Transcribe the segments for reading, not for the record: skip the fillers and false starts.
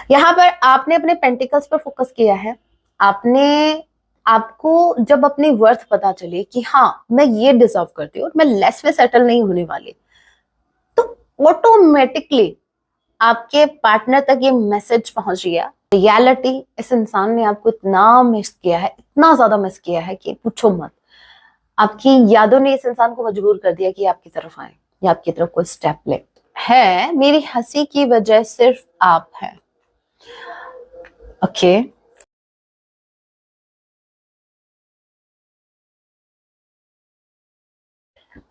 यहाँ पर आपने अपने पेंटिकल्स पर फोकस किया है। आपने आपको जब अपनी वर्थ पता चले कि हाँ मैं ये डिजर्व करती हूँ, मैं लेस में सेटल नहीं होने वाली, तो ऑटोमेटिकली आपके पार्टनर तक ये मैसेज पहुंच गया। रियलिटी, इस इंसान ने आपको इतना मिस किया है, इतना ज्यादा मिस किया है कि पूछो मत। आपकी यादों ने इस इंसान को मजबूर कर दिया कि आपकी तरफ आए या आपकी तरफ कोई स्टेप ले। है मेरी हंसी की वजह सिर्फ आप है। ओके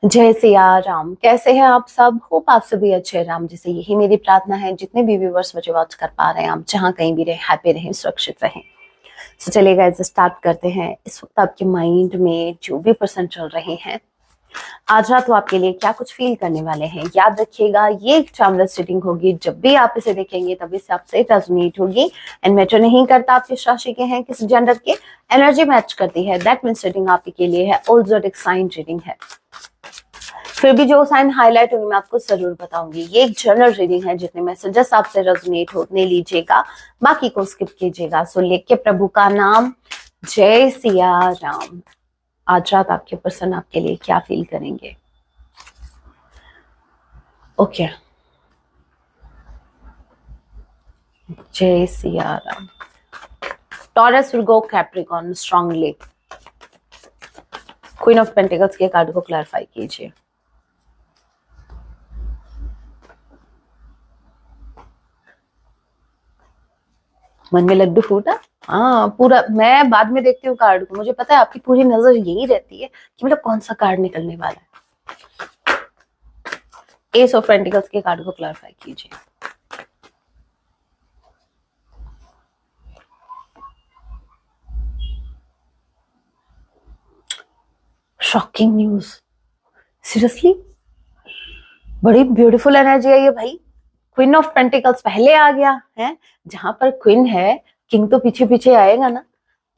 जय सिया राम, कैसे हैं आप सब? होप आप सभी अच्छे राम जैसे यही मेरी प्रार्थना है। जितने भी व्यूवर्स मुझे वॉच कर पा रहे हैं, आप जहां कहीं भी रहे, हैप्पी रहें, सुरक्षित रहें। तो चलिए गाइस स्टार्ट करते हैं। इस वक्त आपके माइंड में जो भी पर्सन चल रहे हैं, आज रात वो आपके लिए क्या कुछ फील करने वाले हैं। याद रखिएगा ये एक चामरस रीडिंग होगी, जब भी आप इसे देखेंगे तभी से आपसे रेजोनेट होगी। एंड मैटर नहीं करता आप किस राशि के हैं, किस जेंडर के, एनर्जी मैच करती है, दैट मींस रीडिंग आपके लिए है। ऑल ज़ोडिक साइन रीडिंग है। फिर भी जो साइन हाईलाइट होंगे मैं आपको जरूर बताऊंगी। ये एक जनरल रीडिंग है, जितने मैसेजेस आपसे रेजोनेट होने लीजिएगा, बाकी को स्किप कीजिएगा। सो लेके प्रभु का नाम, जय सिया राम। आज रात आपके पर्सन आपके लिए क्या फील करेंगे? ओके जय Siya Ram. Taurus, Virgo, Capricorn strongly. Queen of pentacles के कार्ड को क्लैरिफाई कीजिए। मन में लड्डू फूटा? हाँ पूरा। मैं बाद में देखती हूँ कार्ड को, मुझे पता है आपकी पूरी नजर यही रहती है कि मतलब कौन सा कार्ड निकलने वाला है। एस ऑफ पेंटिकल्स के कार्ड को क्लैरिफाई कीजिए। शॉकिंग न्यूज, सीरियसली बड़ी ब्यूटीफुल एनर्जी है ये भाई। क्वीन ऑफ पेंटिकल्स पहले आ गया है। जहां पर क्वीन है, किंग तो पीछे पीछे आएगा ना।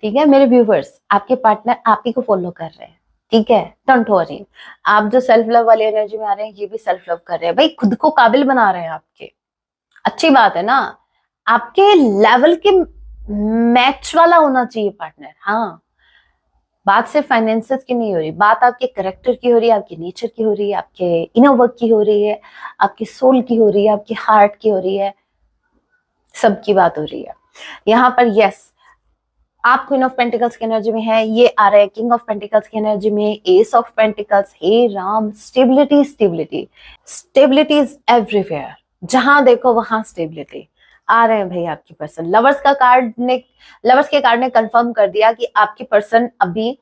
ठीक है मेरे व्यूवर्स, आपके पार्टनर आप ही को फॉलो कर रहे हैं। ठीक है, डोंट वरी। आप जो सेल्फ लव वाली एनर्जी में आ रहे हैं, ये भी सेल्फ लव कर रहे हैं भाई, खुद को काबिल बना रहे हैं आपके। अच्छी बात है ना, आपके लेवल के मैच वाला होना चाहिए पार्टनर। हाँ, बात सिर्फ फाइनेंसेस की नहीं हो रही, बात आपके करेक्टर की हो रही है, आपके नेचर की हो रही है, आपके इनर वर्क की हो रही है, आपकी सोल की हो रही है, आपके हार्ट की हो रही है, सबकी बात हो रही है यहाँ पर। यस, आप क्वीन ऑफ पेंटिकल्स की एनर्जी में है, ये आ रहा है किंग ऑफ पेंटिकल्स की एनर्जी में, एस ऑफ पेंटिकल्स। हे Ram, stability stability stability is everywhere. जहां देखो वहां स्टेबिलिटी आ रहे हैं भाई आपकी पर्सन। लवर्स के कार्ड ने कंफर्म कर दिया कि आपकी पर्सन अभी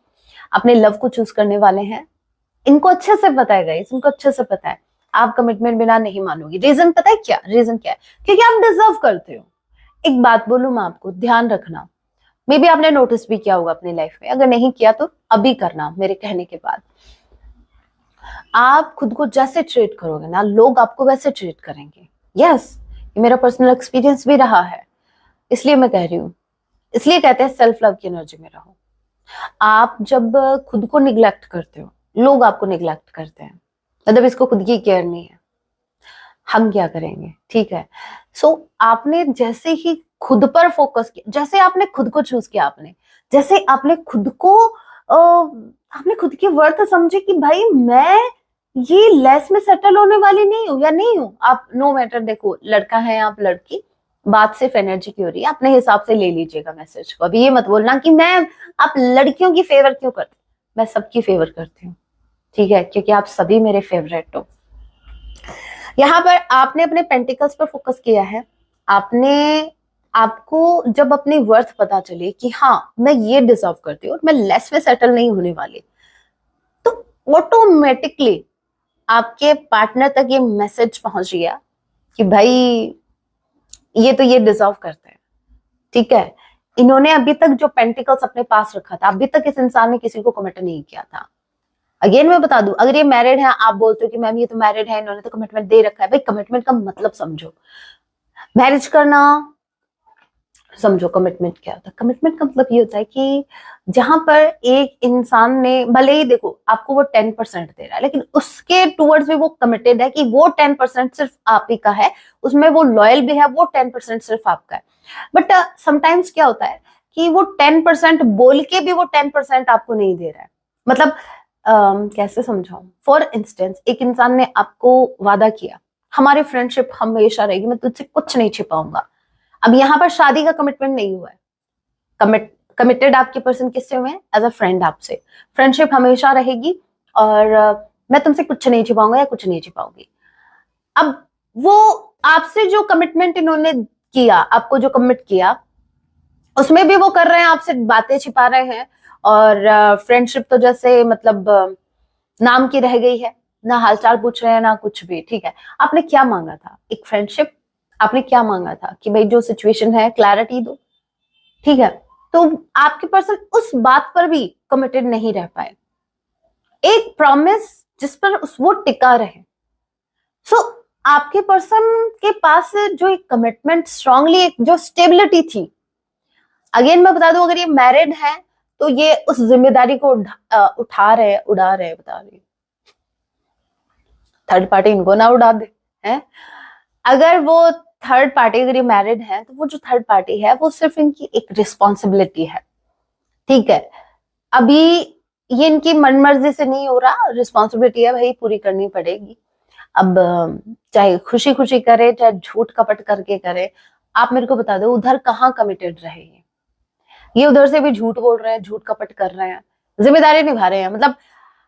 अपने लव को चूज करने वाले हैं। इनको अच्छे से पता है गाइस, इनको अच्छे से पता है आप कमिटमेंट बिना नहीं मानोगी। रीजन पता है क्या? रीजन क्या है? क्योंकि आप डिजर्व करते हो। एक बात बोलूं मैं आपको, ध्यान रखना। मे बी आपने नोटिस भी किया होगा अपनी लाइफ में, अगर नहीं किया तो अभी करना मेरे कहने के बाद। आप खुद को जैसे ट्रीट करोगे ना, लोग आपको वैसे ट्रीट करेंगे। यस, ये मेरा पर्सनल एक्सपीरियंस भी रहा है, इसलिए मैं कह रही हूँ। इसलिए कहते हैं सेल्फ लव की एनर्जी में रहो। आप जब खुद को निग्लेक्ट करते हो, लोग आपको निग्लेक्ट करते हैं, मतलब इसको खुद की केयर नहीं है, हम क्या करेंगे? ठीक है। सो आपने जैसे ही खुद पर फोकस किया, जैसे आपने खुद को चूज किया, आपने जैसे आपने खुद को आपने खुद की वर्थ समझे कि भाई मैं ये लेस में सेटल होने वाली नहीं हूँ या नहीं हूँ। आप नो मैटर, देखो लड़का है आप लड़की, बात सिर्फ एनर्जी की हो रही है, अपने हिसाब से ले लीजिएगा मैसेज को। अभी ये मत बोलना कि मैं आप लड़कियों की फेवर क्यों करती, मैं सबकी फेवर करती हूँ। ठीक है, क्योंकि आप सभी मेरे फेवरेट हो। यहाँ पर आपने अपने पेंटिकल्स पर फोकस किया है। आपने आपको जब अपनी वर्थ पता चले कि हाँ मैं ये डिजर्व करती हूँ, मैं लेस में सेटल नहीं होने वाली, तो ऑटोमेटिकली आपके पार्टनर तक ये मैसेज पहुंच गया कि भाई ये डिजर्व करते हैं। ठीक है, इन्होंने अभी तक जो पेंटिकल्स अपने पास रखा था, अभी तक इस इंसान ने किसी को कमिट नहीं किया था। अगेन मैं बता दूं, अगर ये मैरिड है, आप बोलते हो कि मैम ये तो मैरिड है, इन्होंने तो कमिटमेंट दे रखा है। भाई कमिटमेंट का मतलब समझो। मैरिज करना समझो कमिटमेंट क्या होता है। कमिटमेंट का मतलब ये होता है कि जहां पर एक इंसान ने, भले ही देखो आपको वो 10% दे रहा है, लेकिन उसके टूवर्ड्स भी वो कमिटेड है कि वो 10% सिर्फ आप ही का है, उसमें वो लॉयल भी है, वो 10% सिर्फ आपका है। बट समटाइम्स क्या होता है कि वो 10% बोल के भी वो 10% आपको नहीं दे रहा है। मतलब कैसे समझाऊं? फॉर इंस्टेंस, एक इंसान ने आपको वादा किया, हमारी फ्रेंडशिप हमेशा रहेगी, मैं तुझसे कुछ नहीं छिपाऊंगा। अब यहाँ पर शादी का कमिटमेंट नहीं हुआ है। कमिटेड आपके पर्सन किससे हुए हैं? एज अ फ्रेंड आपसे। फ्रेंडशिप हमेशा रहेगी और मैं तुमसे कुछ नहीं छिपाऊंगा या कुछ नहीं छिपाऊंगी। अब वो आपसे जो कमिटमेंट इन्होंने किया, आपको जो कमिट किया, उसमें भी वो कर रहे हैं, आपसे बातें छिपा रहे हैं। और फ्रेंडशिप तो जैसे मतलब नाम की रह गई है, ना हालचाल पूछ रहे हैं ना कुछ भी। ठीक है, आपने क्या मांगा था? एक फ्रेंडशिप। आपने क्या मांगा था कि भाई जो सिचुएशन है क्लैरिटी दो। ठीक है, तो आपके पर्सन उस बात पर भी कमिटेड नहीं रह पाए, एक प्रॉमिस जिस पर वो टिका रहे। सो आपके पर्सन के पास जो एक कमिटमेंट, स्ट्रांगली एक जो स्टेबिलिटी थी। अगेन मैं बता दूं, अगर ये मैरिड है तो ये उस जिम्मेदारी को उठा रहे, उड़ा रहे, बता रही, थर्ड पार्टी इनको ना उड़ा दे है। अगर वो थर्ड पार्टी, अगर ये मैरिड है तो वो जो थर्ड पार्टी है वो सिर्फ इनकी एक रिस्पॉन्सिबिलिटी है। ठीक है, अभी ये इनकी मन मर्जी से नहीं हो रहा, रिस्पॉन्सिबिलिटी है भाई, पूरी करनी पड़ेगी। अब चाहे खुशी खुशी करे चाहे झूठ कपट करके करे, आप मेरे को बता दो उधर कहाँ कमिटेड रहे ये उधर से भी झूठ बोल रहे हैं, झूठ कपट कर रहे हैं, जिम्मेदारी निभा रहे हैं। मतलब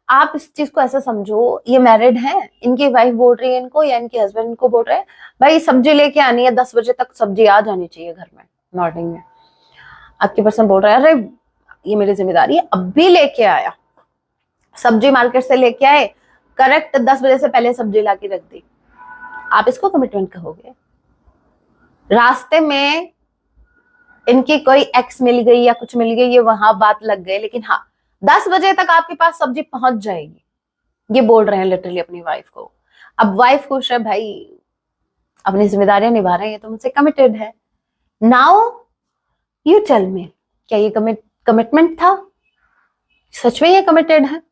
आप इस चीज को ऐसा समझो, ये मैरिड है, इनकी वाइफ बोल रही है इनको, या इनके हस्बैंड इनको बोल रहे हैं भाई सब्जी लेके आनी है, 10 बजे तक सब्जी आ जानी चाहिए घर में मॉर्निंग में। आपकी पर्सन बोल रहा है अरे ये मेरी जिम्मेदारी है, अब भी लेके आया, सब्जी मार्केट से लेके आए, करेक्ट 10 बजे से पहले सब्जी ला के रख दी। आप इसको कमिटमेंट कहोगे? रास्ते में इनकी कोई एक्स मिल गई या कुछ मिल गई, ये वहां बात लग गई, लेकिन हाँ 10 बजे तक आपके पास सब्जी पहुंच जाएगी, ये बोल रहे हैं लिटरली अपनी वाइफ को। अब वाइफ खुश है भाई, अपनी जिम्मेदारियां निभा रहे हैं, ये तो मुझसे कमिटेड है। नाउ यू टेल मी, क्या ये कमिटमेंट था? सच में ये कमिटेड है?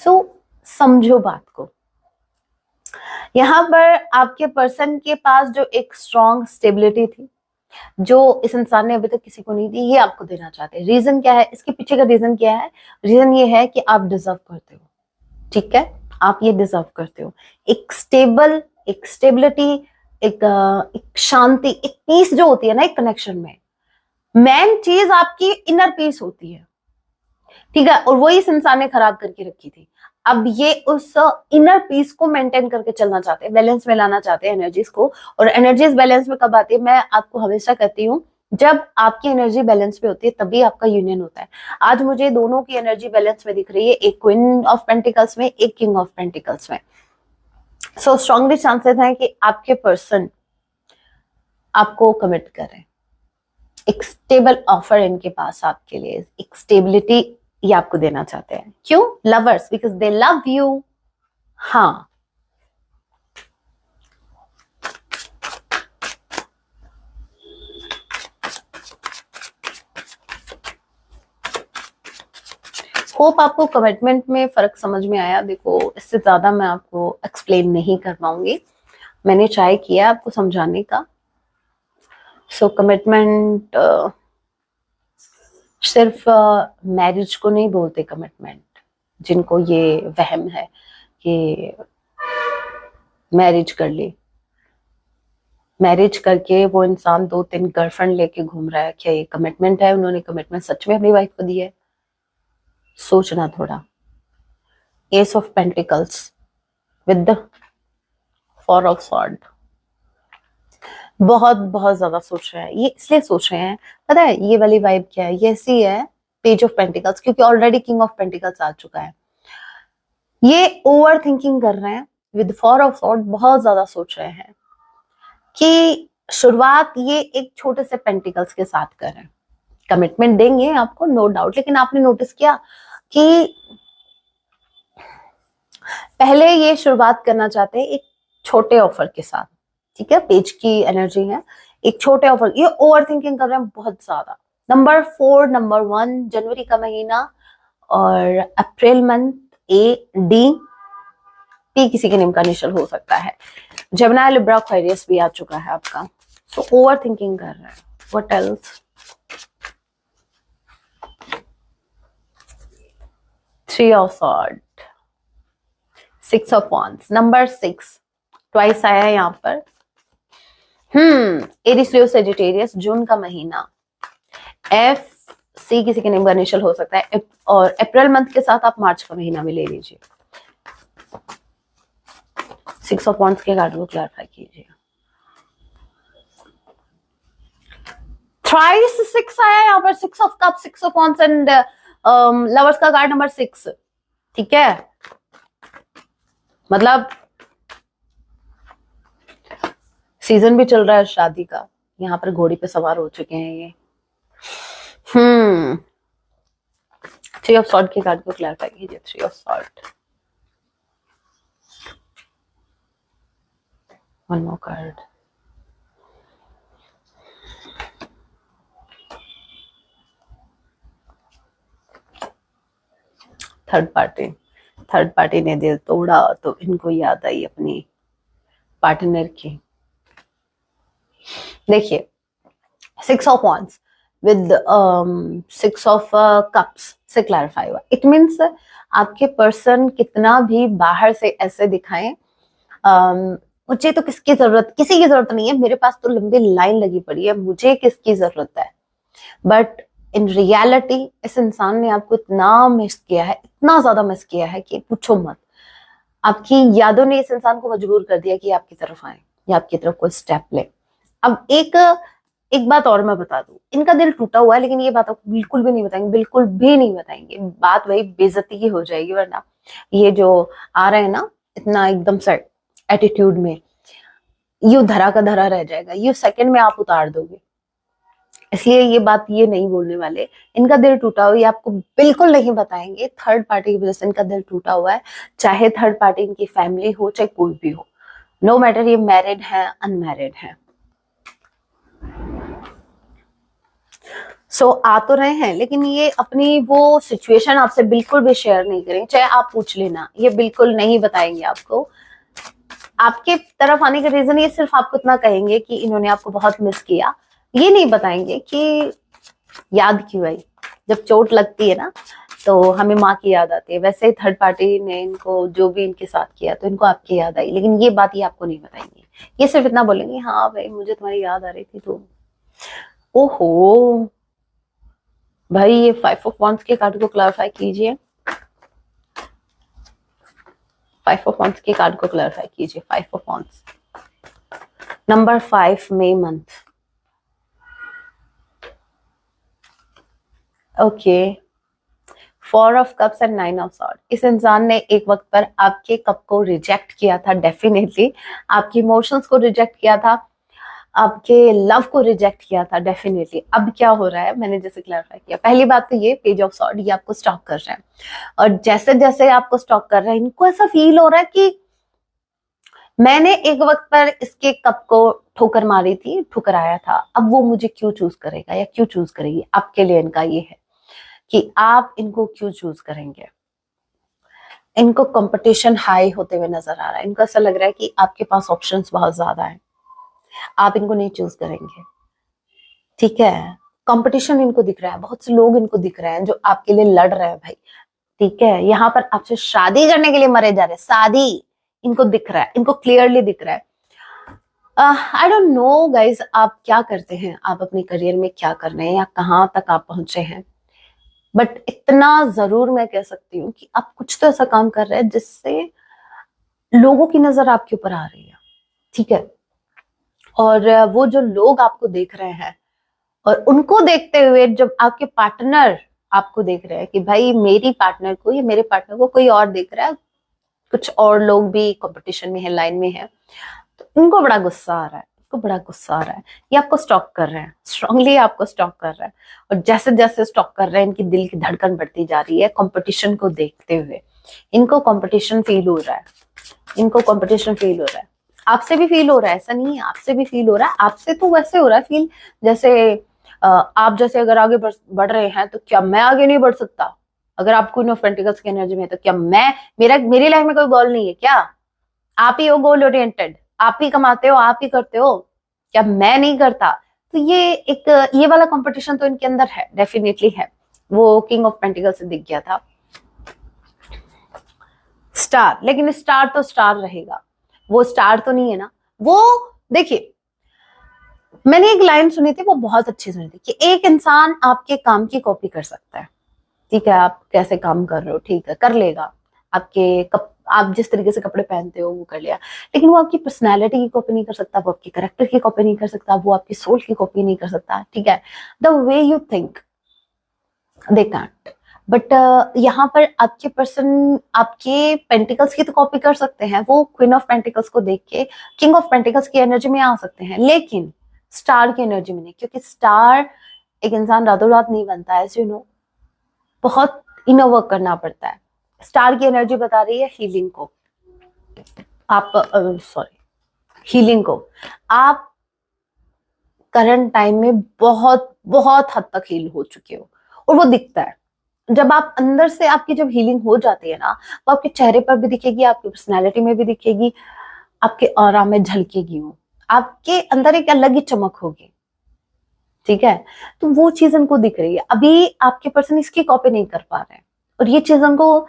सो समझो बात को। यहां पर आपके पर्सन के पास जो एक स्ट्रॉन्ग स्टेबिलिटी थी, जो इस इंसान ने अभी तक किसी को नहीं दी, ये आपको देना चाहते हैं। रीजन क्या है इसके पीछे का? रीजन क्या है? रीजन ये है कि आप डिजर्व करते हो। ठीक है, आप ये डिजर्व करते हो, एक स्टेबल, एक स्टेबिलिटी, एक शांति, एक पीस जो होती है ना एक कनेक्शन में। मेन चीज आपकी इनर पीस होती है। ठीक है, और वही इस इंसान ने खराब करके रखी थी। अब ये उस इनर पीस को मेंटेन करके चलना चाहते हैं, बैलेंस में लाना चाहते हैं एनर्जीज को। और एनर्जीज बैलेंस में कब आती है? मैं आपको हमेशा कहती हूँ, जब आपकी एनर्जी बैलेंस में होती है तभी आपका यूनियन होता है। आज मुझे दोनों की एनर्जी बैलेंस में दिख रही है, एक क्वीन ऑफ पेंटिकल्स में, एक किंग ऑफ पेंटिकल्स में। सो स्ट्रांगली चांसेस हैं कि आपके पर्सन आपको कमिट करें। एक स्टेबल ऑफर इनके पास आपके लिए, एक स्टेबिलिटी ये आपको देना चाहते हैं। क्यों? Lovers, because they love you. हाँ, होप आपको कमिटमेंट में फर्क समझ में आया। देखो इससे ज्यादा मैं आपको एक्सप्लेन नहीं कर पाऊंगी, मैंने ट्राई किया आपको समझाने का। सो कमिटमेंट सिर्फ मैरिज को नहीं बोलते कमिटमेंट। जिनको ये वहम है कि मैरिज कर ली, मैरिज करके वो इंसान 2-3 गर्लफ्रेंड लेके घूम रहा है, क्या ये कमिटमेंट है? उन्होंने कमिटमेंट सच में अपनी वाइफ को दी है? सोचना थोड़ा। S of pentacles with the 4 of sword, बहुत बहुत ज्यादा सोच रहे हैं ये। इसलिए सोच रहे हैं, पता है ये वाली वाइब क्या है? ये ऐसी है पेज ऑफ पेंटिकल्स, क्योंकि ऑलरेडी किंग ऑफ पेंटिकल्स आ चुका है। ये ओवर थिंकिंग कर रहे हैं विद 4 ऑफ स्वॉर्ड, बहुत ज्यादा सोच रहे हैं कि शुरुआत ये एक छोटे से पेंटिकल्स के साथ करें। कमिटमेंट देंगे आपको नो डाउट, लेकिन आपने नोटिस किया कि पहले ये शुरुआत करना चाहते हैं एक छोटे ऑफर के साथ। ठीक है, पेज की एनर्जी है, एक छोटे ऑफर, ये ओवर थिंकिंग कर रहे हैं बहुत ज्यादा। नंबर 4, नंबर 1 जनवरी का महीना और April month, A D, P किसी के नेम का इनिशियल हो सकता है। जेमिनी, लिब्रा, एक्वेरियस भी आ चुका है आपका। सो ओवर थिंकिंग कर रहा है। What else? 3 of sword, 6 of wands, number 6 twice आया है यहाँ पर। एरीज, लियो, सेजिटेरियस, जून का महीना, एफ सी किसी के नेम का इनिशियल हो सकता है, और अप्रैल मंथ के साथ आप मार्च का महीना भी ले लीजिए। 6 ऑफ वॉन्ड्स के कार्ड को क्लैरिफाई कीजिए। थ्राइस 6 आया यहाँ पर, 6 of cup, 6 of wands and lovers का कार्ड नंबर 6। ठीक है, मतलब सीजन भी चल रहा है शादी का, यहाँ पर घोड़ी पे सवार हो चुके हैं ये। 3 ऑफ सॉर्ड के कार्ड को क्लैरिफाई कीजिए। 3 of sword, one more card, third party ने दिल तोड़ा तो इनको याद आई अपनी पार्टनर की। देखिए 6 of wands with 6 of cups से क्लैरिफाई हुआ। इट मीन्स आपके पर्सन कितना भी बाहर से ऐसे दिखाएं मुझे तो किसी की जरूरत नहीं है, मेरे पास तो लंबी लाइन लगी पड़ी है, मुझे किसकी जरूरत है, बट इन रियलिटी इस इंसान ने आपको इतना मिस किया है, इतना ज्यादा मिस किया है कि पूछो मत। आपकी यादों ने इस इंसान को मजबूर कर दिया कि आपकी तरफ आए या आपकी तरफ कोई स्टेप ले। अब एक बात और मैं बता दूं, इनका दिल टूटा हुआ है, लेकिन ये बात आपको बिल्कुल भी नहीं बताएंगे, बिल्कुल भी नहीं बताएंगे। बात वही बेइज्जती की हो जाएगी, वरना ये जो आ रहे हैं ना इतना एकदम से एटीट्यूड में, यू धरा का धरा रह जाएगा, यू सेकंड में आप उतार दोगे। इसलिए ये बात ये नहीं बोलने वाले, इनका दिल टूटा हुआ, ये आपको बिल्कुल नहीं बताएंगे। थर्ड पार्टी की वजह से इनका दिल टूटा हुआ है, चाहे थर्ड पार्टी इनकी फैमिली हो चाहे कोई भी हो, नो मैटर ये मैरिड है अनमैरिड है। सो आ तो रहे हैं, लेकिन ये अपनी वो सिचुएशन आपसे बिल्कुल भी शेयर नहीं करेंगे, चाहे आप पूछ लेना, ये बिल्कुल नहीं बताएंगे आपको। आपके तरफ आने का रीजन ये सिर्फ आपको इतना कहेंगे कि इन्होंने आपको बहुत मिस किया, ये नहीं बताएंगे कि याद क्यों आई। जब चोट लगती है ना तो हमें माँ की याद आती है, वैसे ही थर्ड पार्टी ने इनको जो भी इनके साथ किया तो इनको आपकी याद आई, लेकिन ये बात ये आपको नहीं बताएंगे। ये सिर्फ इतना बोलेंगे, हाँ भाई मुझे तुम्हारी याद आ रही थी तो। ओहो भाई, ये 5 ऑफ वॉन्ड्स के कार्ड को क्लैरिफाई कीजिए। 5 ऑफ वॉन्ड्स के कार्ड को क्लैरिफाई कीजिए। 5 of wands, number 5 May month. Okay, 4 of cups and 9 of sword. इस इंसान ने एक वक्त पर आपके कप को रिजेक्ट किया था, डेफिनेटली आपके इमोशंस को रिजेक्ट किया था, आपके लव को रिजेक्ट किया था डेफिनेटली। अब क्या हो रहा है, मैंने जैसे क्लैरिफाई किया, पहली बात तो ये पेज ऑफ सॉर्ड, ये आपको स्टॉक कर रहे हैं, और जैसे जैसे आपको स्टॉक कर रहे हैं इनको ऐसा फील हो रहा है कि मैंने एक वक्त पर इसके कप को ठोकर मारी थी, ठुकराया था, अब वो मुझे क्यों चूज करेगा या क्यों चूज करेगी। आपके लिए इनका ये है कि आप इनको क्यों चूज करेंगे। इनको कंपटीशन हाई होते हुए नजर आ रहा है, इनको ऐसा लग रहा है कि आपके पास ऑप्शंस बहुत ज्यादा हैं, आप इनको नहीं चूज करेंगे। ठीक है, कंपटीशन इनको दिख रहा है, बहुत से लोग इनको दिख रहे हैं जो आपके लिए लड़ रहे हैं भाई। ठीक है, यहाँ पर आपसे शादी करने के लिए मरे जा रहे हैं, शादी इनको दिख रहा है, इनको क्लियरली दिख रहा है। आई डोंट नो गाइज, आप क्या करते हैं, आप अपने करियर में क्या कर रहे हैं या कहाँ तक आप पहुंचे हैं, बट इतना जरूर मैं कह सकती हूँ कि आप कुछ तो ऐसा काम कर रहे हैं जिससे लोगों की नजर आपके ऊपर आ रही है। ठीक है, और वो जो लोग आपको देख रहे हैं और उनको देखते हुए जब आपके पार्टनर आपको देख रहे हैं कि भाई मेरी पार्टनर को या मेरे पार्टनर को कोई और देख रहा है, कुछ और लोग भी कंपटीशन में है, लाइन में है, तो इनको बड़ा गुस्सा आ रहा है, इनको बड़ा गुस्सा आ रहा है। ये आपको स्टॉक कर रहे हैं, स्ट्रांगली आपको स्टॉक कर रहा है, और जैसे जैसे स्टॉक कर रहे हैं इनकी दिल की धड़कन बढ़ती जा रही है कंपटीशन को देखते हुए। इनको कंपटीशन फील हो रहा है, इनको कंपटीशन फील हो रहा है। आपसे भी फील हो रहा है, ऐसा नहीं है, आपसे भी फील हो रहा है। आपसे तो वैसे हो रहा है फील जैसे आप जैसे अगर आगे बढ़ रहे हैं तो क्या मैं आगे नहीं बढ़ सकता? अगर आप क्वीन ऑफ पेंटिकल्स की एनर्जी में है तो क्या मैं, मेरी लाइफ में कोई गोल नहीं है क्या? आप ही हो गोल ओरिएंटेड, आप ही कमाते हो, आप ही करते हो, क्या मैं नहीं करता? तो ये वाला कंपटीशन तो इनके अंदर है, डेफिनेटली है। वो किंग ऑफ पेंटिकल से दिख गया था। स्टार, लेकिन स्टार तो स्टार रहेगा, वो स्टार तो नहीं है ना। वो देखिए, मैंने एक लाइन सुनी थी, वो बहुत अच्छी सुनी थी कि एक इंसान आपके काम की कॉपी कर सकता है। ठीक है, आप कैसे काम कर रहे हो, ठीक है, कर लेगा। आप जिस तरीके से कपड़े पहनते हो वो कर लिया, लेकिन वो आपकी पर्सनैलिटी की कॉपी नहीं कर सकता, वो आपकी करेक्टर की कॉपी नहीं कर सकता, वो आपकी सोल की कॉपी नहीं कर सकता। ठीक है, the way you think they can't, but यहाँ पर आपके पर्सन आपके पेंटिकल्स की तो कॉपी कर सकते हैं। वो क्वीन ऑफ पेंटिकल्स को देख के किंग ऑफ पेंटिकल्स की एनर्जी में आ सकते हैं, लेकिन स्टार की एनर्जी में नहीं, क्योंकि स्टार एक इंसान रातों रात नहीं बनता है, यू नो, बहुत इनर वर्क करना पड़ता है। स्टार की एनर्जी बता रही है हीलिंग को, आप सॉरी हीलिंग को आप करंट टाइम में बहुत बहुत हद तक हील हो चुके हो, और वो दिखता है। जब आप अंदर से आपकी जब हीलिंग हो जाती है ना, वो आपके चेहरे पर भी दिखेगी, आपकी पर्सनैलिटी में भी दिखेगी, आपके ऑरा में झलकेगी, वो आपके अंदर एक अलग ही चमक होगी। ठीक है, तो वो चीज उनको दिख रही है। अभी आपके पर्सन इसकी कॉपी नहीं कर पा रहे हैं, और ये चीज उनको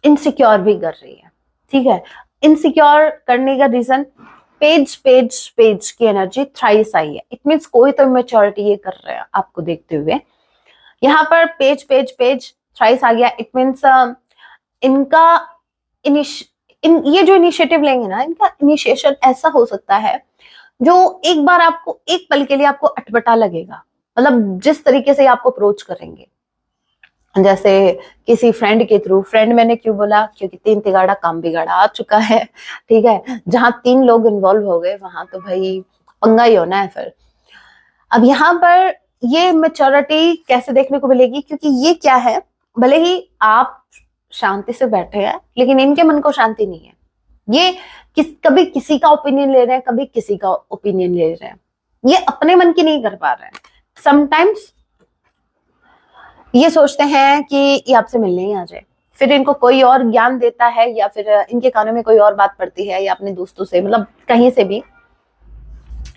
इनसिक्योर भी कर रही है। ठीक है, इनसिक्योर करने का रीजन पेज पेज पेज की एनर्जी थ्राइस आई है। इट मीन्स कोई तो मेच्योरिटी ये कर रहे हैं आपको देखते हुए। यहाँ पर पेज पेज पेज थ्राइस आ गया। इट मीन्स इनका ये जो इनिशिएटिव लेंगे ना, इनका इनिशिएशन ऐसा हो सकता है जो एक बार आपको एक पल के लिए आपको अटपटा लगेगा। मतलब जिस तरीके से आपको अप्रोच करेंगे, जैसे किसी फ्रेंड के थ्रू। फ्रेंड मैंने क्यों बोला, क्योंकि 3 तिगाड़ा काम बिगाड़ा आ चुका है। ठीक है, जहां 3 लोग इन्वॉल्व हो गए वहां तो भाई पंगा ही होना है फिर। अब यहाँ पर ये मेच्योरिटी कैसे देखने को मिलेगी, क्योंकि ये क्या है, भले ही आप शांति से बैठे हैं लेकिन इनके मन को शांति नहीं है। ये कभी किसी का ओपिनियन ले रहे हैं, कभी किसी का ओपिनियन ले रहे हैं, ये अपने मन की नहीं कर पा रहे हैं। समटाइम्स ये सोचते हैं कि ये आपसे मिलने ही आ जाए, फिर इनको कोई और ज्ञान देता है, या फिर इनके कानों में कोई और बात पड़ती है, या अपने दोस्तों से, मतलब कहीं से भी,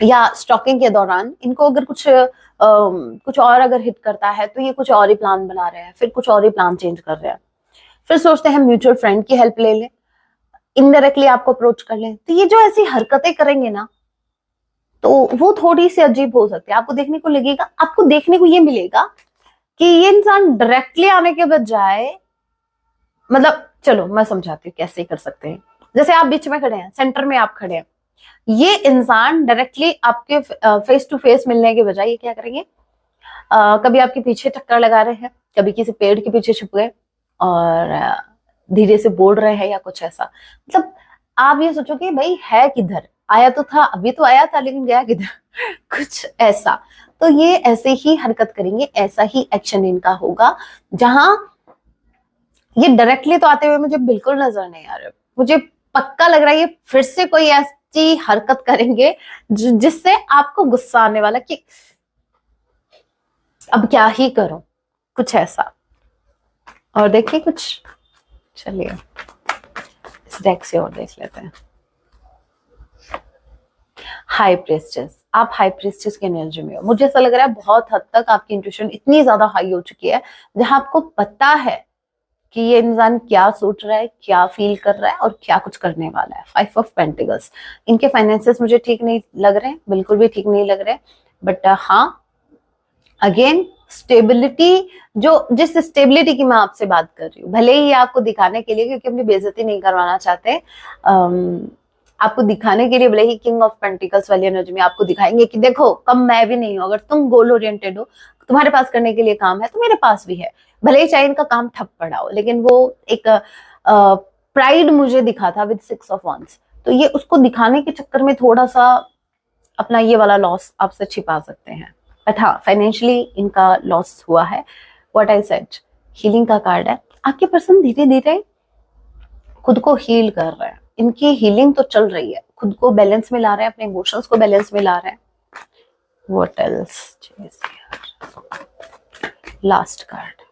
या स्टॉकिंग के दौरान इनको अगर कुछ और अगर हिट करता है तो ये कुछ और ही प्लान बना रहे हैं, फिर कुछ और ही प्लान चेंज कर रहे हैं। फिर सोचते हैं म्यूचुअल फ्रेंड की हेल्प ले लें, इनडायरेक्टली आपको अप्रोच कर लें। तो ये जो ऐसी हरकतें करेंगे ना, तो वो थोड़ी सी अजीब हो सकती है। आपको देखने को ये मिलेगा कि ये इंसान डायरेक्टली आने के बजाय, मतलब चलो मैं समझाती हूँ कैसे कर सकते हैं। जैसे आप बीच में खड़े हैं, सेंटर में आप खड़े हैं, ये इंसान डायरेक्टली आपके फेस टू फेस मिलने के बजाय ये क्या करेंगे, कभी आपके पीछे टक्कर लगा रहे हैं, कभी किसी पेड़ के पीछे छुप गए और धीरे से बोल रहे हैं, या कुछ ऐसा। मतलब आप ये सोचो कि भाई है किधर, आया तो था, अभी तो आया था लेकिन गया किधर कुछ ऐसा। तो ये ऐसे ही हरकत करेंगे, ऐसा ही एक्शन इनका होगा, जहां ये डायरेक्टली तो आते हुए मुझे बिल्कुल नजर नहीं आ रहा। मुझे पक्का लग रहा है ये फिर से कोई ऐसी हरकत करेंगे जिससे आपको गुस्सा आने वाला कि अब क्या ही करूं, कुछ ऐसा। और देखिए कुछ, चलिए इस डेक से और देख लेते हैं। हाई प्रेस्टेस, आप हाई प्रेस्टेस की एनर्जी में हो। मुझे ऐसा लग रहा है बहुत हद तक आपकी इंट्यूशन इतनी ज्यादा हाई हो चुकी है, जहां आपको पता है कि ये इंसान क्या सोच रहा है, क्या फील कर रहा है, और क्या कुछ करने वाला है। 5 ऑफ पेंटिकल्स, इनके फाइनेंसेस मुझे ठीक नहीं लग रहे हैं, बिल्कुल भी ठीक नहीं लग रहे, बट हाँ, अगेन स्टेबिलिटी, जिस स्टेबिलिटी की मैं आपसे बात कर रही हूँ, भले ही आपको दिखाने के लिए, क्योंकि अपनी बेइज्जती नहीं करवाना चाहते, आपको दिखाने के लिए भले ही किंग ऑफ पेंटिकल्स वाली एनर्जी में आपको दिखाएंगे कि देखो कम मैं भी नहीं हूँ, अगर तुम गोल ओरिएंटेड हो, तुम्हारे पास करने के लिए काम है तो मेरे पास भी है। भले ही चाहे इनका काम ठप पड़ा हो, लेकिन वो एक प्राइड मुझे दिखा था विद 6 ऑफ wands। तो ये उसको दिखाने के चक्कर में थोड़ा सा अपना ये वाला लॉस आपसे छिपा सकते हैं। बट हाँ, फाइनेंशियली इनका लॉस हुआ है। व्हाट आई सेड, हीलिंग का कार्ड है। आपके पर्सन धीरे धीरे खुद को हील कर रहे हैं, इनकी हीलिंग तो चल रही है, खुद को बैलेंस में ला रहे हैं, अपने इमोशंस को बैलेंस में ला रहे हैं. What else? Last card,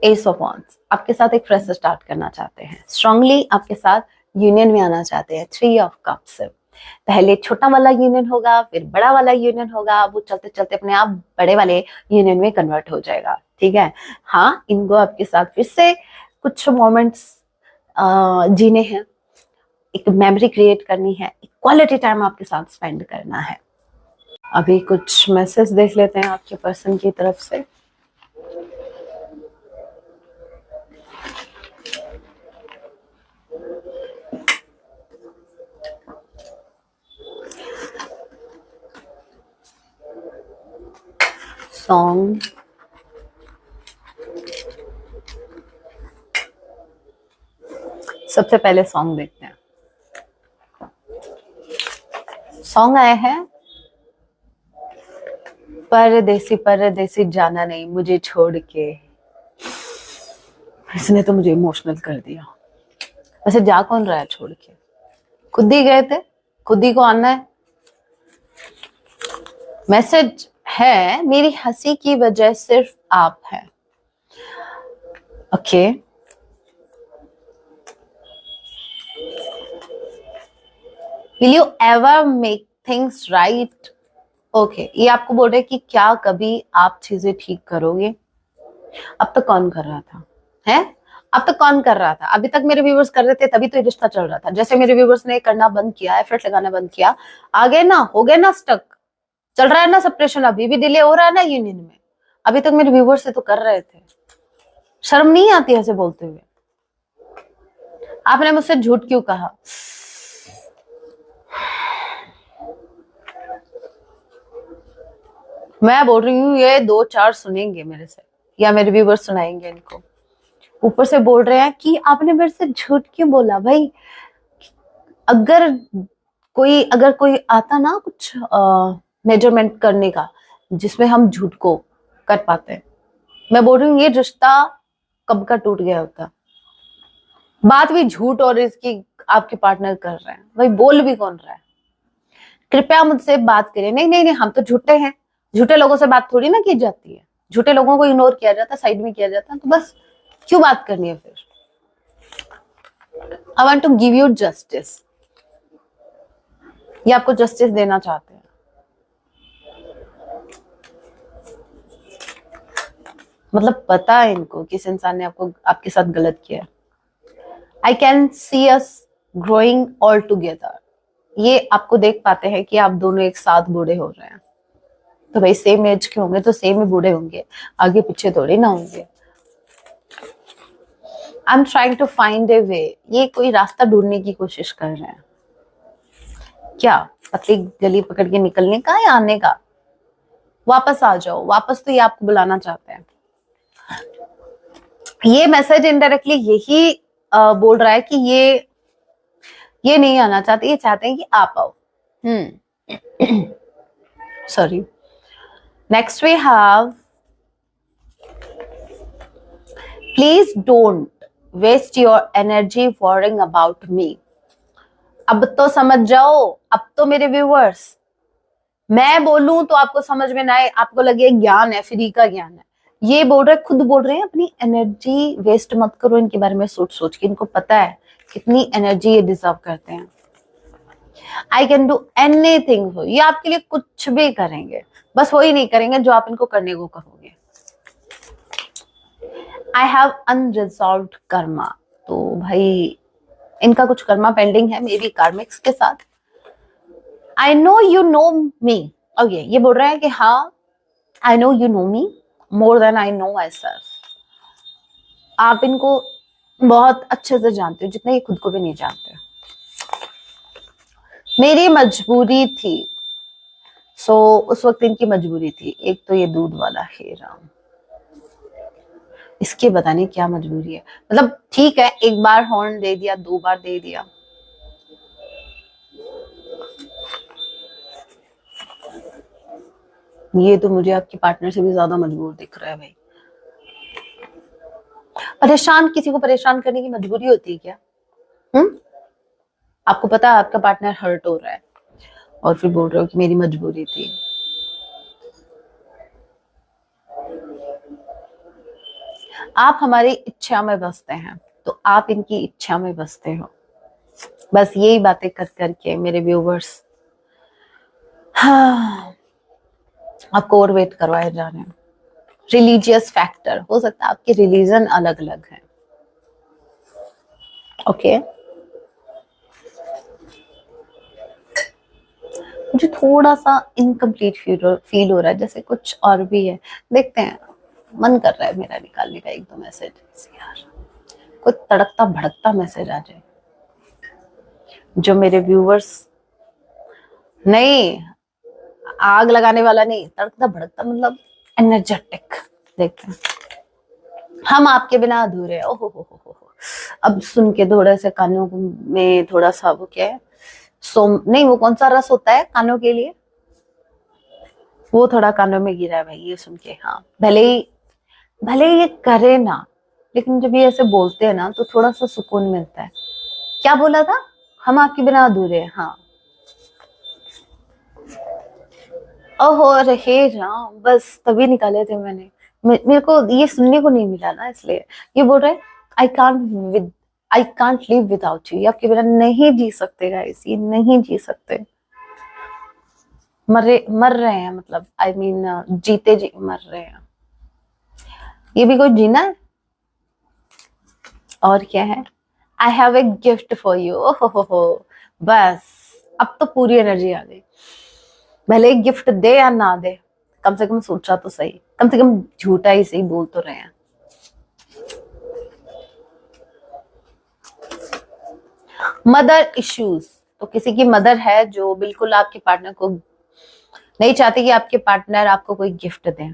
S of wands. आपके साथ एक फ्रेश स्टार्ट करना चाहते हैं, स्ट्रांगली आपके साथ यूनियन में आना चाहते हैं. 3 ऑफ कप्स. पहले छोटा वाला यूनियन होगा, फिर बड़ा वाला यूनियन होगा, वो चलते चलते अपने आप बड़े वाले यूनियन में कन्वर्ट हो जाएगा. ठीक है. हाँ, इनको आपके साथ फिर से कुछ मोमेंट्स जीने हैं, एक मेमोरी क्रिएट करनी है, एक क्वालिटी टाइम आपके साथ स्पेंड करना है. अभी कुछ मैसेज देख लेते हैं आपके पर्सन की तरफ से. सॉन्ग, सबसे पहले सॉन्ग देखते हैं. सॉन्ग आया है, परदेसी परदेसी जाना नहीं मुझे छोड़ के. इसने तो मुझे इमोशनल कर दिया. वैसे जा कौन रहा है छोड़ के? खुद ही गए थे, खुद ही को आना है. मैसेज है, मेरी हंसी की वजह सिर्फ आप हैं. Okay. Will you ever make things right? Okay, ये आपको बोल रहे कि क्या कभी आप चीजें ठीक करोगे? अब तक कौन कर रहा था? है? अब तक कौन कर रहा था? अभी तक मेरे व्यूवर्स कर रहे थे, तभी तो ये रिश्ता चल रहा था. जैसे मेरे व्यूवर्स ने करना बंद किया, एफर्ट लगाना बंद किया, आ गए ना, हो गए ना स्टक. चल रहा है ना सेपरेशन, अभी भी डिले हो रहा है ना यूनियन में. अभी तक मेरे व्यूवर्स से तो कर रहे थे. शर्म नहीं आती ऐसे बोलते हुए? आपने मुझसे झूठ क्यों कहा? मैं बोल रही हूँ ये 2-4 सुनेंगे मेरे से, या मेरे व्यूवर्स सुनाएंगे इनको. ऊपर से बोल रहे हैं कि आपने मेरे से झूठ क्यों बोला. भाई, अगर कोई आता ना कुछ मेजरमेंट करने का जिसमें हम झूठ को कर पाते हैं, मैं बोल रही हूँ ये रिश्ता कब का टूट गया होता. बात भी झूठ और इसकी आपके पार्टनर कर रहे हैं. भाई, बोल भी कौन रहा है? कृपया मुझसे बात करिए. नहीं नहीं नहीं, हम तो झूठे हैं. झूठे लोगों से बात थोड़ी ना की जाती है. झूठे लोगों को इग्नोर किया जाता है, साइड में किया जाता है. तो बस क्यों बात करनी है फिर? I want to give you justice. ये आपको जस्टिस देना चाहते हैं. मतलब पता है इनको किस इंसान ने आपके साथ गलत किया. I can see us growing all together. ये आपको देख पाते हैं कि आप दोनों एक साथ बूढ़े हो रहे हैं. तो भाई, सेम एज के होंगे तो सेम ही बूढ़े होंगे, आगे पीछे थोड़ी ना होंगे. I am trying to find a way. ये कोई रास्ता ढूंढने की कोशिश कर रहे हैं. क्या पतली गली पकड़ के निकलने का या आने का? वापस आ जाओ, वापस. तो ये आपको बुलाना चाहते हैं. ये मैसेज इनडायरेक्टली यही बोल रहा है कि ये नहीं आना चाहते, ये चाहते हैं कि आप आओ. Sorry. Next we have, please don't waste your energy worrying about me. अब तो समझ जाओ. अब तो मेरे व्यूअर्स, मैं बोलूं तो आपको समझ में ना आए, आपको लगे ज्ञान है, फ्री का ज्ञान है. ये बोल रहे, खुद बोल रहे हैं अपनी एनर्जी वेस्ट मत करो इनके बारे में सोच सोच के. इनको पता है कितनी एनर्जी ये डिजर्व करते हैं. I can do anything. ये आपके लिए कुछ भी करेंगे, बस वही नहीं करेंगे जो आप इनको करने को कहोगे. I have unresolved Karma. तो भाई, इनका कुछ कर्मा पेंडिंग है, मे बी कार्मिक्स के साथ. I know you know me. Okay, ये बोल रहा है कि हाँ, I know you know me more than I know myself. आप इनको बहुत अच्छे से जानते हो, जितना ये खुद को भी नहीं जानते. मेरी मजबूरी थी. सो उस वक्त इनकी मजबूरी थी. एक तो ये दूध वाला है राम, इसकी पता नहीं क्या मजबूरी है. मतलब ठीक है, एक बार हॉर्न दे दिया, 2 बार दे दिया. ये तो मुझे आपके पार्टनर से भी ज्यादा मजबूर दिख रहा है भाई. परेशान, किसी को परेशान करने की मजबूरी होती है क्या? आपको पता है आपका पार्टनर हर्ट हो रहा है और फिर बोल रहे हो कि मेरी मजबूरी थी। आप हमारी इच्छा में बसते हैं तो आप इनकी इच्छा में बसते हो। बस यही बातें कर करके मेरे व्यूवर्स हाँ, आपको और वेट करवाए जा रहे हैं। रिलीजियस फैक्टर, हो सकता है आपके रिलीजन अलग अलग है। ओके मुझे थोड़ा सा इनकम्प्लीट फील हो रहा है, जैसे कुछ और भी है। देखते हैं, मन कर रहा है मेरा निकालने का एक दो मैसेज यार, कोई तड़कता भड़कता मैसेज आ जाए जो मेरे व्यूवर्स, नहीं आग लगाने वाला नहीं, तड़कता भड़कता मतलब एनर्जेटिक। देखते हैं, हम आपके बिना अधूरे। ओहो हो। अब सुन के थोड़ा से कानों में थोड़ा सा वो क्या है, सोम नहीं, वो कौन सा रस होता है कानों के लिए, वो थोड़ा कानों में गिरा है भाई ये सुन के। हाँ भले ही ये करे ना, लेकिन जब ये ऐसे बोलते हैं ना तो थोड़ा सा सुकून मिलता है। क्या बोला था, हम आपके बिना अधूरे हैं। हाँ ओहो रहे राम, बस तभी निकाले थे मैंने। मेरे को ये सुनने को नहीं मिला ना, इसलिए ये बोल रहे I can't live without you, ये आपके बिना नहीं जी सकते गाइस, ये नहीं जी सकते। मर रहे हैं, मतलब आई मीन जीते जी मर रहे हैं। ये भी कोई जीना है और क्या है। I have a gift for you. ओहो बस अब तो पूरी एनर्जी आ गई। भले ही गिफ्ट दे या ना दे, कम से कम सोचा तो सही, कम से कम झूठा ही सही बोल तो रहे हैं। मदर इश्यूज, तो किसी की मदर है जो बिल्कुल आपके पार्टनर को नहीं चाहती कि आपके पार्टनर आपको कोई गिफ्ट दें।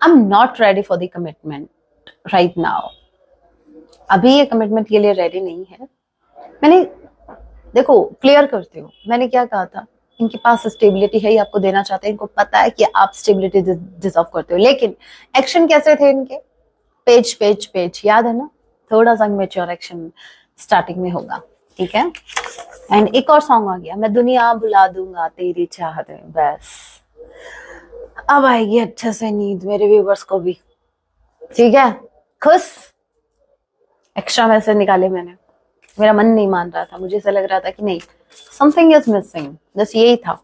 I am not ready for the commitment right now, अभी ये कमिटमेंट के लिए रेडी नहीं है। मैंने देखो क्लियर करती हूँ, मैंने क्या कहा था, इनके पास स्टेबिलिटी है, ये आपको देना चाहते हैं, इनको पता है कि आप स्टेबिलिटी डिजर्व करते हो, लेकिन एक्शन कैसे थे इनके, पेज पेज पेज, याद है ना, थोड़ा सा मेच्योर एक्शन स्टार्टिंग में होगा, ठीक है। एंड एक और सॉन्ग आ गया, मैं दुनिया भुला दूंगा तेरी चाहत में, बस अब आएगी अच्छे से नींद मेरे व्यूवर्स को भी, ठीक है। खुश एक्स्ट्रा मैसेज निकाले मैंने, मेरा मन नहीं मान रहा था, मुझे ऐसा लग रहा था कि नहीं समथिंग इज मिसिंग, बस यही था।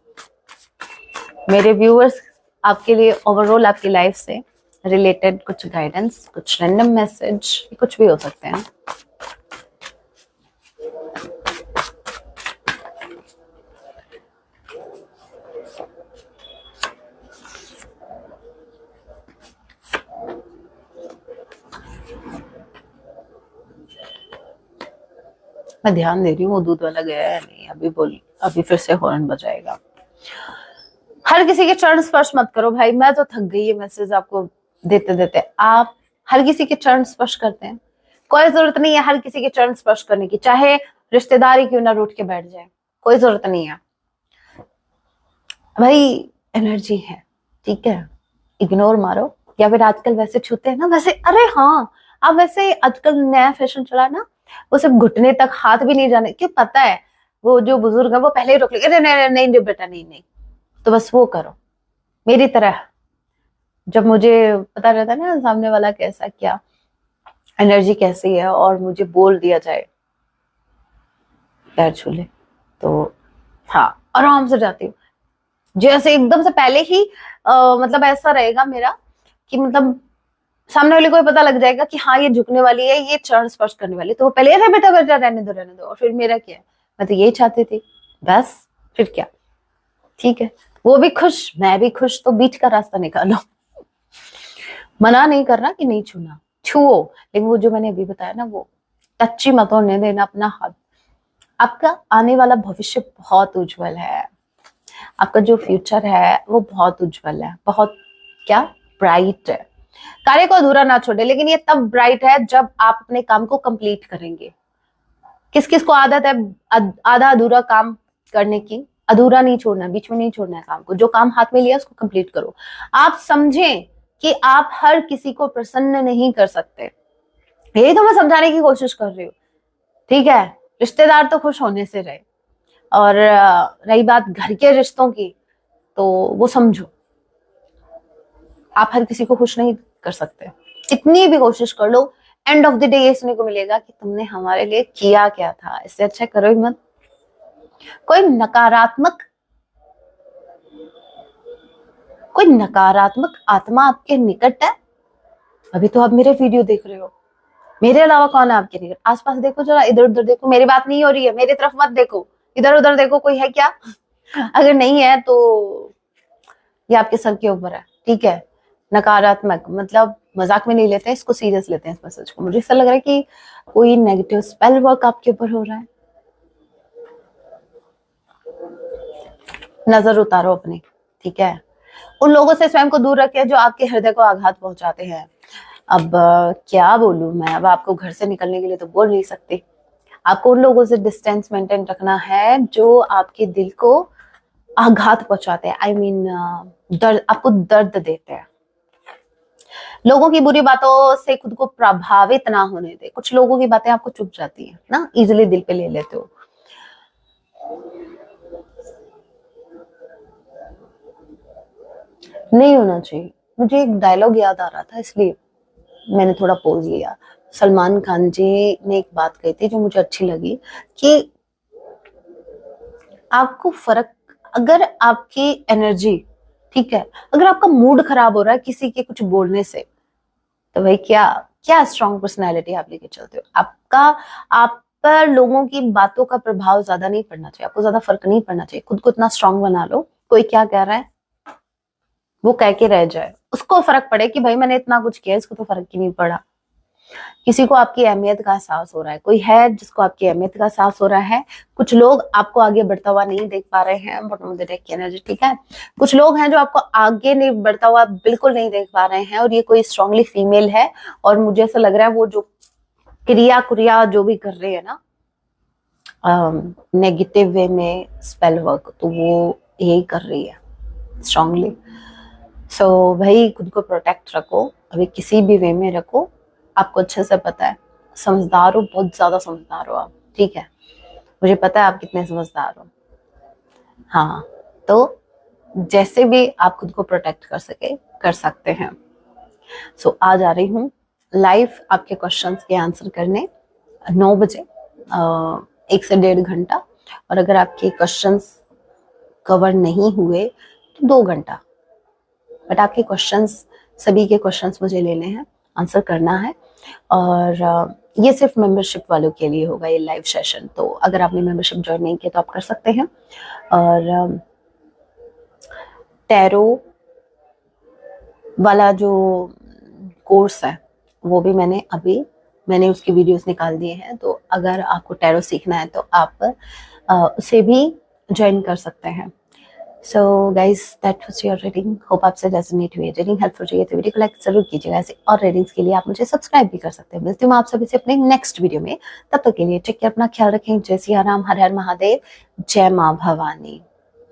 मेरे व्यूअर्स आपके लिए ओवरऑल आपकी लाइफ से रिलेटेड कुछ गाइडेंस, कुछ रैंडम मैसेज, कुछ भी हो सकते हैं। मैं ध्यान दे रही हूँ, वो दूध वाला गया है नहीं, अभी फिर से हॉर्न बजाएगा। हर किसी के चरण स्पर्श मत करो भाई, मैं तो थक गई है मैसेज आपको देते देते। आप हर किसी के चरण स्पर्श करते हैं, कोई जरूरत नहीं है हर किसी के चरण स्पर्श करने की, चाहे रिश्तेदारी क्यों ना रूठ के बैठ जाए, कोई जरूरत नहीं है भाई। एनर्जी है, ठीक है, इग्नोर मारो, या फिर आजकल वैसे छूते हैं ना वैसे, अरे हाँ अब वैसे आजकल नया फैशन चला ना, वो सिर्फ घुटने तक हाथ भी नहीं जाने, क्यों पता है वो जो बुजुर्ग है वो पहले ही रोक लेंगे, नहीं नहीं नहीं बेटा नहीं नहीं, तो बस वो करो मेरी तरह। जब मुझे पता रहता है ना सामने वाला कैसा क्या एनर्जी कैसी है और मुझे बोल दिया जाए पैर छू ले, तो हाँ आराम से जाती हूँ, जैसे एकदम से पहले ही मतलब ऐसा रहेगा मेरा कि मतलब सामने वाले को भी पता लग जाएगा कि हाँ ये झुकने वाली है, ये चरण स्पर्श करने वाली है, तो वो पहले अरे बेटा बेटा रहने दो, और फिर मेरा क्या है, मैं तो यही चाहती थी, बस फिर क्या, ठीक है, वो भी खुश मैं भी खुश, तो बीच का रास्ता निकालो। मना नहीं करना कि नहीं छूना, छुओ, लेकिन वो जो मैंने अभी बताया ना, वो टच्ची मत होने देना अपना हाथ। आपका आने वाला भविष्य बहुत उज्जवल है, आपका जो फ्यूचर है वो बहुत उज्जवल है, बहुत क्या ब्राइट है। कार्य को अधूरा ना छोड़े, लेकिन ये तब ब्राइट है जब आप अपने काम को कंप्लीट करेंगे। किस किस को आदत है आधा अधूरा काम करने की, अधूरा नहीं छोड़ना, बीच में नहीं छोड़ना है काम को, जो काम हाथ में लिया उसको कंप्लीट करो। आप समझें कि आप हर किसी को प्रसन्न नहीं कर सकते, यही तो मैं समझाने की कोशिश कर रही हूँ, ठीक है। रिश्तेदार तो खुश होने से रहे, और रही बात घर के रिश्तों की, तो वो समझो, आप हर किसी को खुश नहीं कर सकते। इतनी भी कोशिश कर लो, एंड ऑफ द डे ये सुनने को मिलेगा कि तुमने हमारे लिए किया क्या था। इससे अच्छा करो ही मत। कोई नकारात्मक आत्मा आपके निकट है? अभी तो आप मेरे वीडियो देख रहे हो, मेरे अलावा कौन है आपके निकट? आसपास देखो जरा, इधर उधर देखो। मेरी बात नहीं हो रही है, मेरी तरफ मत देखो, इधर उधर देखो, कोई है क्या? अगर नहीं है तो ये आपके सर के ऊपर है, ठीक है। नकारात्मक मतलब मजाक में नहीं लेते हैं इसको, सीरियस लेते हैं इस मैसेज को। मुझे ऐसा लग रहा है कि कोई नेगेटिव स्पेल वर्क आपके ऊपर हो रहा है। नजर उतारो अपनी, ठीक है। उन लोगों से स्वयं को दूर रखें जो आपके हृदय को आघात पहुंचाते हैं। अब क्या बोलूं मैं, अब आपको घर से निकलने के लिए तो बोल नहीं सकती। आपको उन लोगों से डिस्टेंस मेंटेन रखना है जो आपके दिल को आघात पहुंचाते हैं। आई मीन दर्द, आपको दर्द देते हैं। लोगों की बुरी बातों से खुद को प्रभावित ना होने दे। कुछ लोगों की बातें आपको चुभ जाती है ना, इजिली दिल पे ले लेते हो। नहीं होना चाहिए। मुझे एक डायलॉग याद आ रहा था, इसलिए मैंने थोड़ा पोज लिया। सलमान खान जी ने एक बात कही थी जो मुझे अच्छी लगी, कि आपको फर्क, अगर आपकी एनर्जी, ठीक है, अगर आपका मूड खराब हो रहा है किसी के कुछ बोलने से, तो भाई क्या क्या स्ट्रॉन्ग पर्सनैलिटी आप लेके चलते हो? आपका, आप पर लोगों की बातों का प्रभाव ज्यादा नहीं पड़ना चाहिए, आपको ज्यादा फर्क नहीं पड़ना चाहिए। खुद को इतना स्ट्रांग बना लो, कोई क्या कह रहा है वो कह के रह जाए, उसको फर्क पड़े कि भाई मैंने इतना कुछ किया, इसको तो फर्क ही नहीं पड़ा। किसी को आपकी अहमियत का एहसास हो रहा है, कोई है जिसको आपकी अहमियत का एहसास हो रहा है। कुछ लोग आपको आगे बढ़ता हुआ नहीं देख पा रहे हैं, बट मुझे देख के एनर्जी, ठीक है। कुछ लोग हैं जो आपको आगे नहीं बढ़ता हुआ बिल्कुल नहीं देख पा रहे हैं, और ये कोई स्ट्रांगली फीमेल है। और मुझे ऐसा लग रहा है वो जो क्रिया जो भी कर रहे हैं ना नेगेटिव वे में स्पेल वर्क, तो वो यही कर रही है स्ट्रांगली। सो भाई खुद को प्रोटेक्ट रखो, अभी किसी भी वे में रखो। आपको अच्छे से पता है, समझदार हो, बहुत ज्यादा समझदार हो आप, ठीक है। मुझे पता है आप कितने समझदार हो। हाँ, तो जैसे भी आप खुद को प्रोटेक्ट कर सके कर सकते हैं। सो आज आ रही हूँ लाइव आपके क्वेश्चंस के आंसर करने 9 बजे, 1 से 1.5 घंटा। और अगर आपके क्वेश्चंस कवर नहीं हुए तो 2 घंटा, बट आपके क्वेश्चंस, सभी के क्वेश्चंस मुझे लेने हैं, आंसर करना है। और ये सिर्फ मेंबरशिप वालों के लिए होगा ये लाइव सेशन। तो अगर आपने मेंबरशिप ज्वाइन नहीं किया तो आप कर सकते हैं। और टैरो वाला जो कोर्स है वो भी मैंने उसकी वीडियोस निकाल दिए हैं। तो अगर आपको टैरो सीखना है तो आप उसे भी ज्वाइन कर सकते हैं। So guys that was your reading, hope आपसे रेजोनेट हुई। रीडिंग हेल्पफुल चाहिए तो वीडियो को लाइक जरूर कीजिएगा। ऐसे और रीडिंग्स के लिए आप मुझे सब्सक्राइब भी कर सकते हैं। मिलती हूँ आप सभी से अपने नेक्स्ट वीडियो में, तब तक के लिए टेक केयर, अपना ख्याल रखें। जय सिया राम, हर हर महादेव, जय माँ भवानी।